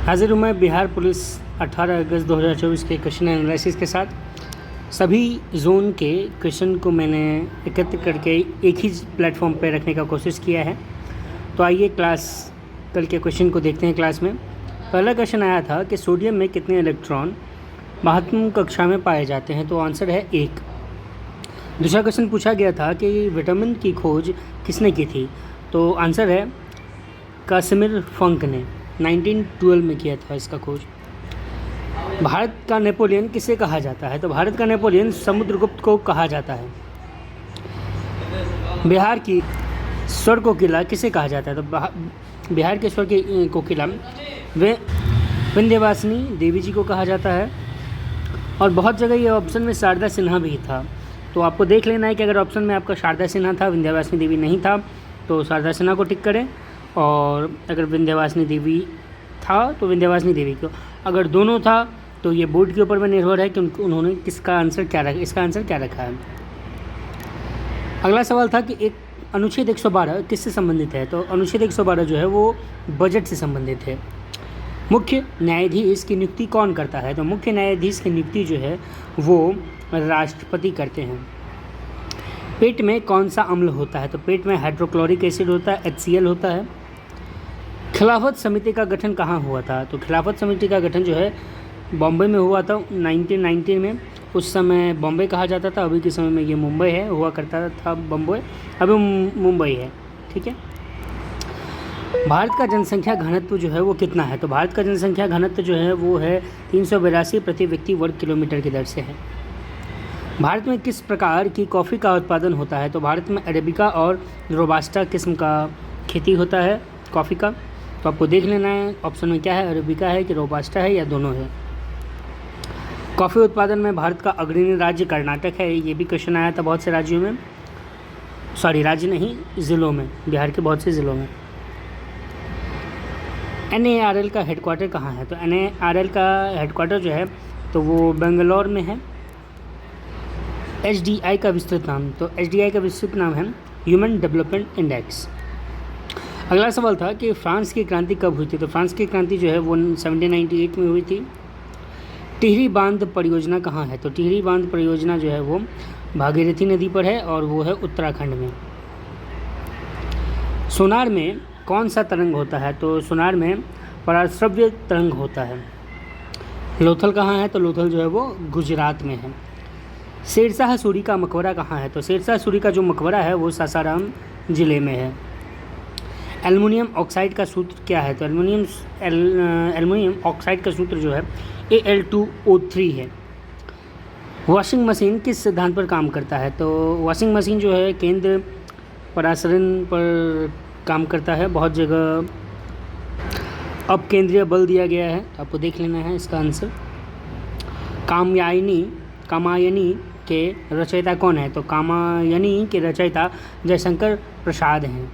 हाजिर हूँ मैं बिहार पुलिस 18 अगस्त 2024 के क्वेश्चन एनालिसिस के साथ। सभी जोन के क्वेश्चन को मैंने एकत्र करके एक ही प्लेटफॉर्म पर रखने का कोशिश किया है। तो आइए क्लास कल के क्वेश्चन को देखते हैं। क्लास में पहला क्वेश्चन आया था कि सोडियम में कितने इलेक्ट्रॉन महत्वपूर्ण कक्षा में पाए जाते हैं, तो आंसर है 1। दूसरा क्वेश्चन पूछा गया था कि विटामिन की खोज किसने की थी, तो आंसर है कासिमिर फंक ने 1912 में किया था इसका खोज। भारत का नेपोलियन किसे कहा जाता है, तो भारत का नेपोलियन समुद्रगुप्त को कहा जाता है। बिहार की स्वर कोकिला किसे कहा जाता है, तो बिहार के स्वर की कोकिला वे विंध्यवासिनी देवी जी को कहा जाता है। और बहुत जगह ये ऑप्शन में शारदा सिन्हा भी था, तो आपको देख लेना है कि अगर ऑप्शन में आपका शारदा सिन्हा था, विंध्यवासिनी देवी नहीं था, तो शारदा सिन्हा को टिक करें। और अगर विंध्यवासिनी देवी था तो विंध्यवासिनी देवी को, अगर दोनों था तो ये बोर्ड के ऊपर में निर्भर है कि उन्होंने किसका आंसर क्या रखा, इसका आंसर क्या रखा है। अगला सवाल था कि एक अनुच्छेद 112 किससे संबंधित है, तो अनुच्छेद 112 जो है वो बजट से संबंधित है। मुख्य न्यायाधीश की नियुक्ति कौन करता है, तो मुख्य न्यायाधीश की नियुक्ति जो है वो राष्ट्रपति करते हैं। पेट में कौन सा अम्ल होता है, तो पेट में हाइड्रोक्लोरिक एसिड होता है, HCl होता है। खिलाफत समिति का गठन कहाँ हुआ था, तो खिलाफत समिति का गठन जो है बॉम्बे में हुआ था 1919 में। उस समय बॉम्बे कहा जाता था, अभी के समय में ये मुंबई है, हुआ करता था बॉम्बे, अभी मुंबई है। ठीक है। भारत का जनसंख्या घनत्व जो है वो कितना है, तो भारत का जनसंख्या घनत्व जो है वो है 382 प्रति व्यक्ति वर्ग किलोमीटर की दर से है। भारत में किस प्रकार की कॉफ़ी का उत्पादन होता है, तो भारत में अरेबिका और रोबास्टा किस्म का खेती होता है कॉफ़ी का। तो आपको देख लेना है ऑप्शन में क्या है, अरेबिका है कि रोबास्टा है या दोनों है। कॉफ़ी उत्पादन में भारत का अग्रणी राज्य कर्नाटक है, ये भी क्वेश्चन आया था बहुत से राज्यों में, राज्य नहीं ज़िलों में, बिहार के बहुत से ज़िलों में। NARL का हेडक्वार्टर कहाँ है, तो NARL का हेडक्वार्टर जो है तो वो बेंगलोर में है। HDI का विस्तृत नाम, तो HDI का विस्तृत नाम है ह्यूमन डेवलपमेंट इंडेक्स। अगला सवाल था कि फ्रांस की क्रांति कब हुई थी, तो फ्रांस की क्रांति जो है वो 1798 में हुई थी। टिहरी बांध परियोजना कहाँ है, तो टिहरी बांध परियोजना जो है वो भागीरथी नदी पर है और वो है उत्तराखंड में। सोनार में कौन सा तरंग होता है, तो सोनार में पराश्रव्य तरंग होता है। लोथल कहाँ है, तो लोथल जो है वो गुजरात में है। शेरशाह सूरी का मकबरा कहाँ है, तो शेरशाह सूरी का जो मकबरा है वो सासाराम ज़िले में है। एल्युमिनियम ऑक्साइड का सूत्र क्या है, तो एल्युमिनियम ऑक्साइड का सूत्र जो है Al2O3 है। वॉशिंग मशीन किस सिद्धांत पर काम करता है, तो वॉशिंग मशीन जो है केंद्र परासरण पर काम करता है। बहुत जगह अब केंद्रीय बल दिया गया है, तो आपको देख लेना है इसका आंसर। कामायनी के रचयिता कौन है, तो कामायनी के रचयिता जयशंकर प्रसाद हैं।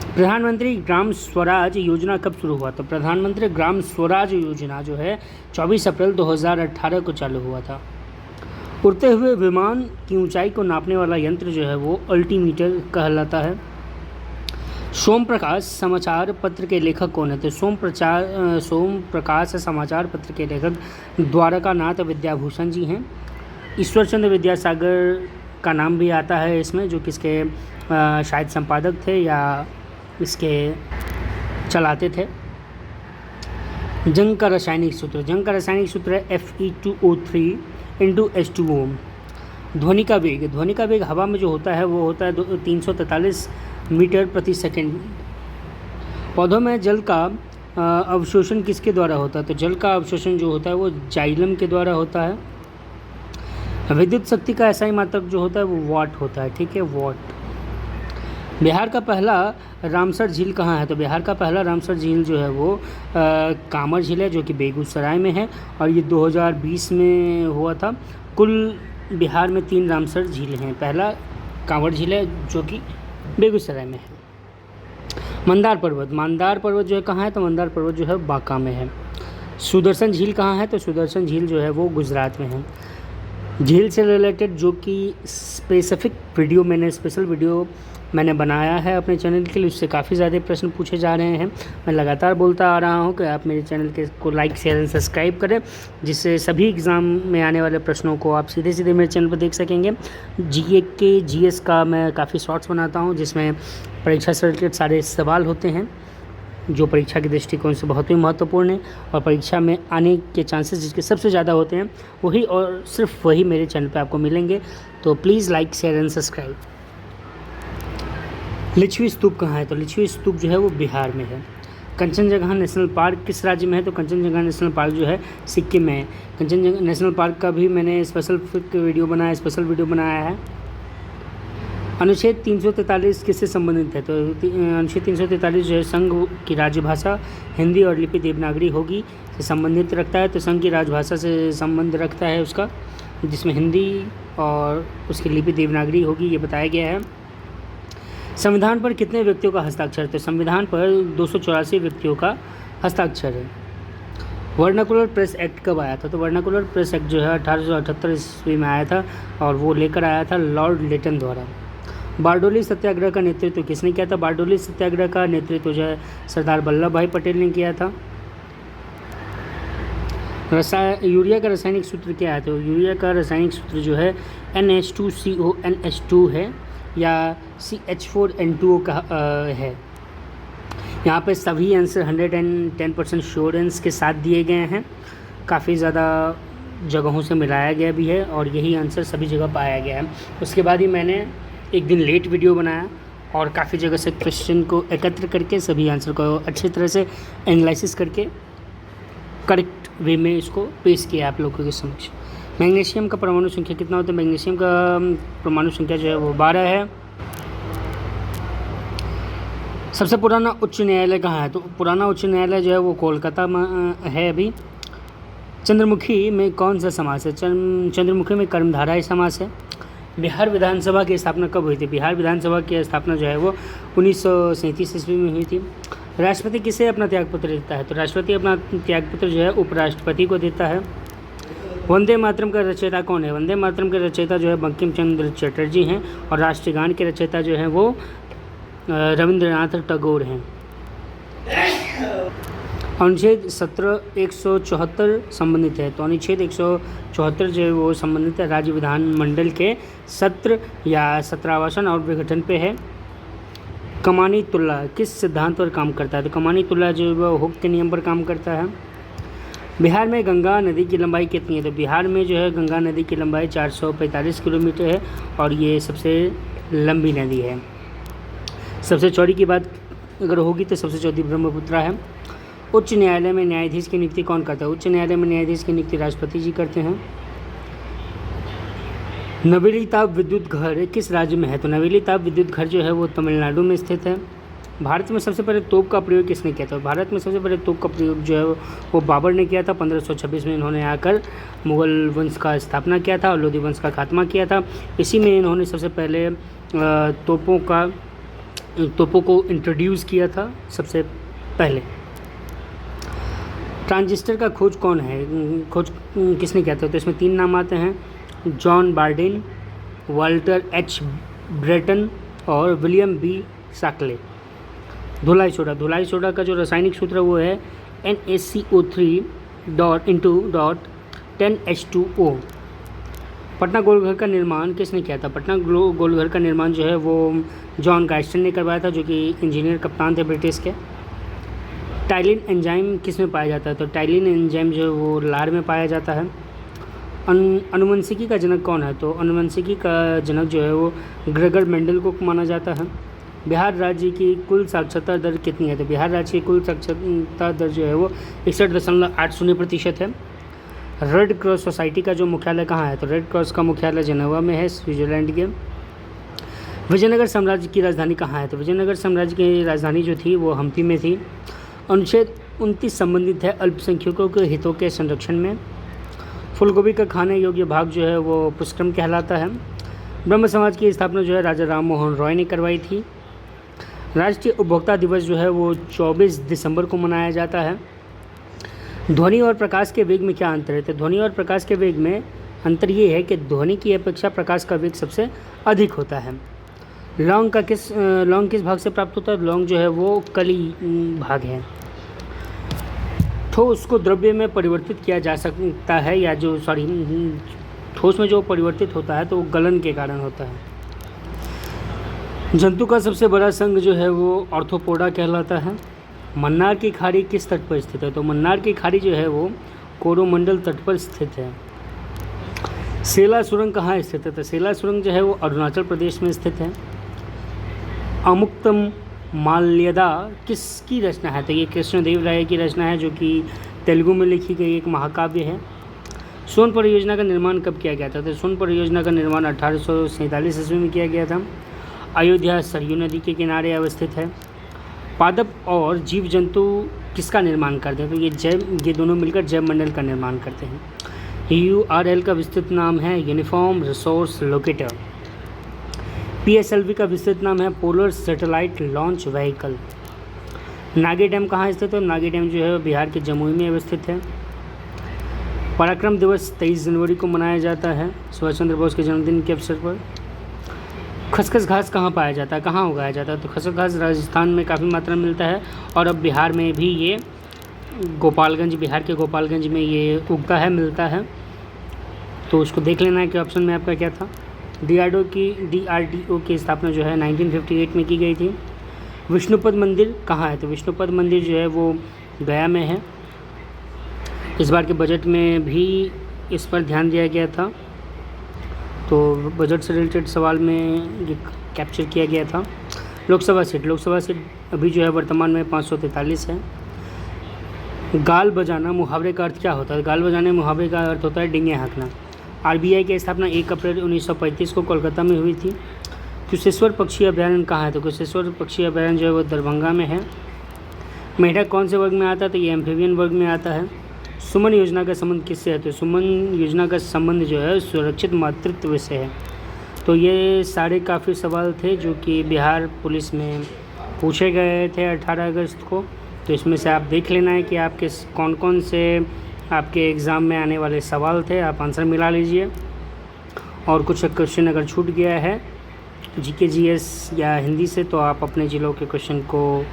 प्रधानमंत्री ग्राम स्वराज योजना कब शुरू हुआ, तो प्रधानमंत्री ग्राम स्वराज योजना जो है 24 अप्रैल 2018 को चालू हुआ था। उड़ते हुए विमान की ऊंचाई को नापने वाला यंत्र जो है वो अल्टीमीटर कहलाता है। सोम प्रकाश समाचार पत्र के लेखक कौन है, तो सोम प्रकाश समाचार पत्र के लेखक द्वारकानाथ विद्याभूषण जी हैं। ईश्वरचंद्र विद्यासागर का नाम भी आता है इसमें, जो किसके शायद संपादक थे या इसके चलाते थे। जंग का रासायनिक सूत्र है Fe2O3 × H2O। ध्वनि का वेग हवा में जो होता है वो होता है 343 मीटर प्रति सेकंड। पौधों में जल का अवशोषण किसके द्वारा होता है, तो जल का अवशोषण जो होता है वो जाइलम के द्वारा होता है। विद्युत शक्ति का SI मात्रक जो होता है वो वाट होता है। ठीक है, वाट। बिहार का पहला रामसर झील कहाँ है, तो बिहार का पहला रामसर झील जो है वो कांवर झील है, जो कि बेगूसराय में है और ये 2020 में हुआ था। कुल बिहार में 3 रामसर झील हैं, पहला कांवर झील है जो कि बेगूसराय में है। मंदार पर्वत जो है कहाँ है, तो मंदार पर्वत जो है बांका में है। सुदर्शन झील कहाँ है, तो सुदर्शन झील जो है वो गुजरात में है। झील से रिलेटेड जो कि स्पेसिफिक वीडियो मैंने स्पेशल वीडियो मैंने बनाया है अपने चैनल के लिए, उससे काफ़ी ज़्यादा प्रश्न पूछे जा रहे हैं। मैं लगातार बोलता आ रहा हूँ कि आप मेरे चैनल के को लाइक शेयर एंड सब्सक्राइब करें, जिससे सभी एग्ज़ाम में आने वाले प्रश्नों को आप सीधे सीधे मेरे चैनल पर देख सकेंगे। GS का मैं काफ़ी शॉर्ट्स बनाता हूँ, जिसमें परीक्षा से रिलेटेड सारे सवाल होते हैं जो परीक्षा के दृष्टिकोण से बहुत ही महत्वपूर्ण है और परीक्षा में आने के चांसेस जिसके सबसे ज़्यादा होते हैं वही और सिर्फ वही मेरे चैनल पे आपको मिलेंगे। तो please like share and subscribe. Lichchhavi Stupa कहाँ है? तो लिच्छवी स्तूप जो है वो बिहार में है। कंचनजंगा नेशनल पार्क किस राज्य में है? तो कंचनजंगा नेशनल पार्क जो है सिक्किम में है। कंचनजंगा नेशनल पार्क का भी मैंने स्पेशल वीडियो बनाया है। अनुच्छेद 343 किससे संबंधित है? तो अनुच्छेद 343 जो है संघ की राजभाषा हिंदी और लिपि देवनागरी होगी से संबंधित रखता है। तो संघ की राजभाषा से संबंध रखता है उसका, जिसमें हिंदी और उसकी लिपि देवनागरी होगी, ये बताया गया है। संविधान पर कितने व्यक्तियों का हस्ताक्षर? तो संविधान पर 284 व्यक्तियों का हस्ताक्षर है। वर्नाकुलर प्रेस एक्ट कब आया था? तो वर्नाकुलर प्रेस एक्ट जो है 1878 ईस्वी में आया था और वो लेकर आया था लॉर्ड लेटन द्वारा। बारडोली सत्याग्रह का नेतृत्व किसने किया था? बारडोली सत्याग्रह का नेतृत्व जो है सरदार वल्लभ भाई पटेल ने किया था। यूरिया का रासायनिक सूत्र क्या है? तो यूरिया का रासायनिक सूत्र जो है NH2CONH2 है या CH4N2O का है। यहाँ पे सभी आंसर 110% श्योरेंस के साथ दिए गए हैं। काफ़ी ज़्यादा जगहों से मिलाया गया भी है और यही आंसर सभी जगह पाया गया है। उसके बाद ही मैंने एक दिन लेट वीडियो बनाया और काफ़ी जगह से क्वेश्चन को एकत्र करके सभी आंसर को अच्छी तरह से एनालिसिस करके करेक्ट वे में इसको पेश किया आप लोगों के समक्ष। मैग्नीशियम का परमाणु संख्या कितना होता है? मैग्नीशियम का परमाणु संख्या जो है वो 12 है। सबसे पुराना उच्च न्यायालय कहाँ है? तो पुराना उच्च न्यायालय जो है वो कोलकाता में है अभी। चंद्रमुखी में कौन सा समास है? चंद्रमुखी में कर्मधारय समास है। बिहार विधानसभा की स्थापना कब हुई थी? बिहार विधानसभा की स्थापना जो है वो 1937 ईस्वी में हुई थी। राष्ट्रपति किसे अपना त्यागपत्र देता है? तो राष्ट्रपति अपना त्यागपत्र जो है उपराष्ट्रपति को देता है। वंदे मातरम का रचयिता कौन है? वंदे मातरम के रचयिता जो है बंकिम चंद्र चटर्जी हैं और राष्ट्रगान के रचयिता जो हैं वो रविंद्रनाथ टैगोर हैं। अनुच्छेद 174 संबंधित है। तो अनुच्छेद 174 जो है वो संबंधित है राज्य विधानमंडल के सत्र या सत्रावसान और विघटन पे है। कमानी तुल्ला किस सिद्धांत पर काम करता है? तो कमानी तुल्ला जो है वो हुक के नियम पर काम करता है। बिहार में गंगा नदी की लंबाई कितनी है? तो बिहार में जो है गंगा नदी की लंबाई 445 किलोमीटर है और ये सबसे लंबी नदी है। सबसे चौड़ी की बात अगर होगी तो सबसे चौड़ी ब्रह्मपुत्रा है। उच्च न्यायालय में न्यायाधीश की नियुक्ति कौन करता है? उच्च न्यायालय में न्यायाधीश की नियुक्ति राष्ट्रपति जी करते हैं। नवेली ताप विद्युत घर किस राज्य में है? तो नवेली ताप विद्युत घर जो है वो तमिलनाडु में स्थित है। भारत में सबसे पहले तोप का प्रयोग किसने किया था? भारत में सबसे पहले तोप का प्रयोग जो है वो बाबर ने किया था। 1526 में इन्होंने आकर मुग़ल वंश का स्थापना किया था और लोधी वंश का खात्मा किया था। इसी में इन्होंने सबसे पहले तोपों को इंट्रोड्यूस किया था सबसे पहले। ट्रांजिस्टर का खोज कौन है? खोज किसने किया था? तो इसमें 3 नाम आते हैं, John Bardeen, Walter H Brattain और विलियम बी शाक्ले। धुलाई सोडा का जो रासायनिक सूत्र वो है NaCO3.10H2O। पटना गोलघर का निर्माण किसने किया था? पटना गोलघर का निर्माण जो है वो जॉन गाइस्टन ने करवाया था, जो कि इंजीनियर कप्तान थे ब्रिटिश के। टाइलिन एंजाइम किस में पाया जाता है? तो टाइलिन एंजाइम जो है वो लार में पाया जाता है। अनुवंशिकी का जनक कौन है? तो अनुवंशिकी का जनक जो है वो ग्रेगर मेंडल को माना जाता है। बिहार राज्य की कुल साक्षरता दर कितनी है? तो बिहार राज्य की कुल साक्षरता दर जो है वो 61.80% है। रेड क्रॉस सोसाइटी का जो मुख्यालय कहाँ है? तो रेड क्रॉस का मुख्यालय जेनेवा में है, स्विट्जरलैंड के। विजयनगर साम्राज्य की राजधानी कहाँ है? तो विजयनगर साम्राज्य की राजधानी जो थी वो हम्पी में थी। अनुच्छेद 29 संबंधित है अल्पसंख्यकों के हितों के संरक्षण में। फूलगोभी का खाने योग्य भाग जो है वो पुष्करम कहलाता है। ब्रह्म समाज की स्थापना जो है राजा राम मोहन रॉय ने करवाई थी। राष्ट्रीय उपभोक्ता दिवस जो है वो 24 दिसंबर को मनाया जाता है। ध्वनि और प्रकाश के वेग में क्या अंतर है? तो ध्वनि और प्रकाश के वेग में अंतर ये है कि ध्वनि की अपेक्षा प्रकाश का वेग सबसे अधिक होता है। लौंग किस भाग से प्राप्त होता है? लौंग जो है वो कली भाग है। ठोस को द्रव्य में परिवर्तित किया जा सकता है, या जो ठोस में जो परिवर्तित होता है तो वो गलन के कारण होता है। जंतु का सबसे बड़ा संघ जो है वो ऑर्थोपोडा कहलाता है। मन्नार की खाड़ी किस तट पर स्थित है? तो मन्नार की खाड़ी जो है वो कोरोमंडल तट पर स्थित है। सेला सुरंग कहाँ स्थित है? तो सेला सुरंग जो है वो अरुणाचल प्रदेश में स्थित है। अमुक्तम माल्यदा किसकी रचना है? तो ये कृष्णदेव राय की रचना है, जो कि तेलुगु में लिखी गई एक महाकाव्य है। सोन परियोजना का निर्माण कब किया गया था? तो सोन परियोजना का निर्माण 1847 ईस्वी में किया गया था। अयोध्या सरयू नदी के किनारे अवस्थित है। पादप और जीव जंतु किसका निर्माण करते हैं? तो ये दोनों मिलकर जैव मंडल का निर्माण करते हैं। URL का विस्तृत नाम है यूनिफॉर्म रिसोर्स लोकेटर। PSLV का विस्तृत नाम है polar satellite launch vehicle. Nagi dam कहाँ स्थित है? नागी डैम जो है बिहार के जमुई में अवस्थित है। पराक्रम दिवस 23 जनवरी को मनाया जाता है सुभाष चंद्र बोस के जन्मदिन के अवसर पर। खसखस घास कहाँ पाया जाता है, कहाँ उगाया जाता है? तो खसखस घास राजस्थान में काफ़ी मात्रा में मिलता है, और अब बिहार में भी ये बिहार के गोपालगंज में ये उगता है, मिलता है। तो उसको देख लेना है कि ऑप्शन में आपका क्या था। DRDO की स्थापना जो है 1958 में की गई थी। विष्णुपद मंदिर कहाँ है? तो विष्णुपद मंदिर जो है वो गया में है। इस बार के बजट में भी इस पर ध्यान दिया गया था, तो बजट से रिलेटेड सवाल में ये कैप्चर किया गया था। लोकसभा सीट अभी जो है वर्तमान में 543 है। गाल बजाना मुहावरे का अर्थ क्या होता है? गाल बजाने मुहावरे का अर्थ होता है डिंगे हाँकना। RBI की स्थापना 1 अप्रैल 1935 को कोलकाता में हुई थी। कुशेश्वर पक्षी अभयारण्य कहाँ है? तो कुशेश्वर पक्षी अभयारण्य जो है वो दरभंगा में है। मेढक कौन से वर्ग में आता है? तो ये एम्फीबियन वर्ग में आता है। सुमन योजना का संबंध किससे है? तो सुमन योजना का संबंध जो है सुरक्षित मातृत्व से है। तो ये सारे काफ़ी सवाल थे जो कि बिहार पुलिस में पूछे गए थे 18 अगस्त को। तो इसमें से आप देख लेना है कि आपके कौन कौन से आपके एग्ज़ाम में आने वाले सवाल थे, आप आंसर मिला लीजिए। और कुछ क्वेश्चन अगर छूट गया है GK GS या हिंदी से, तो आप अपने ज़िलों के क्वेश्चन को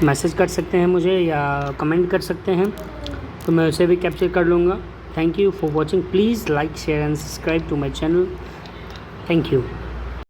मैसेज कर सकते हैं मुझे, या कमेंट कर सकते हैं, तो मैं उसे भी कैप्चर कर लूँगा। Thank you for watching. Please like share and subscribe to my channel. Thank you.